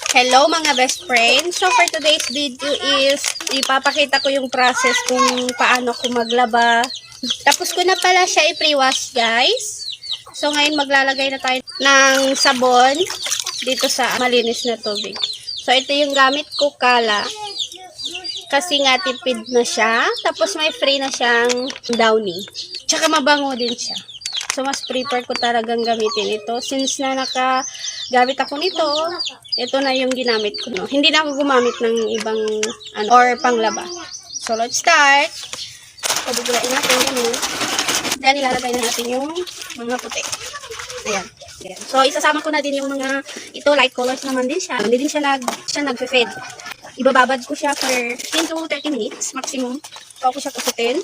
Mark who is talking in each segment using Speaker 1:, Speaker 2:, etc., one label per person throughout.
Speaker 1: Hello mga best friends! So for today's video is ipapakita ko yung process kung paano ko maglaba. Tapos ko na pala siya i-pre-wash guys. So ngayon maglalagay na tayo ng sabon dito sa malinis na tubig. So ito yung gamit ko, Kala. Kasi nga tipid na siya. Tapos may free na siyang downy. Tsaka mabango din siya. So, mas prefer ko talagang gamitin ito. Since na nakagamit ako nito, ito na yung ginamit ko. No? Hindi na ako gumamit ng ibang or panglaba. So, let's start. Pabubulain natin yun. Then, ilalagay na natin yung mga puti. Ayan. Ayan. So, isasama ko na din yung mga, ito light colors naman din siya. Hindi din siya nag-fade. Ibababad ko siya for 10 to 30 minutes maximum. Bago ko siya kusutin.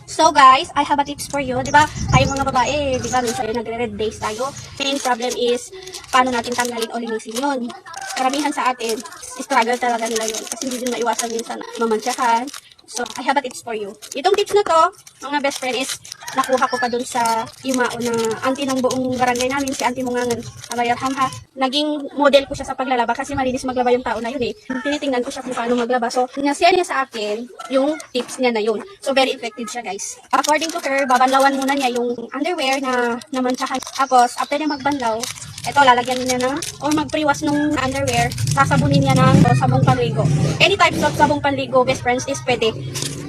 Speaker 1: So guys, I have a tips for you. Diba, tayo mga babae, diba, minsan nagre-red days tayo. Main problem is, paano natin tanggalin o linisin yun. Karamihan sa atin, struggle talaga nila yun. Kasi hindi din maiwasan minsan mamantsahan. So, I have a tips for you. Itong tips na to, mga best friend, is nakuha ko pa dun sa Yumao na auntie ng buong barangay namin, si auntie Mungangan, Alayarham ha. Naging model ko siya sa paglalaba kasi malinis maglaba yung tao na yun eh. Tinitingnan ko siya kung paano maglaba. So, nasiya niya sa akin yung tips niya na yun. So, very effective siya guys. According to her, babanlawan muna niya yung underwear na namantsahan. Tapos, after niya magbanlaw, ito, lalagyan niya ng, or mag-pre-wash nung underwear, sasabunin niya ng sabong panligo. Any types of sabong panligo, best friends, is pwede.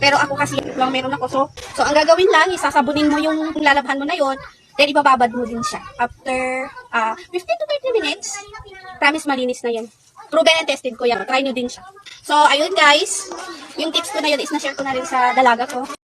Speaker 1: Pero ako kasi lang meron ako. So ang gagawin lang, isasabunin mo yung lalabhan mo na yon, then ibababad mo din siya. After 15 to 30 minutes, promise malinis na yan. Proven and tested ko yan. Try nyo din siya. So, ayun guys, yung tips ko na yun is na-share ko na rin sa dalaga ko.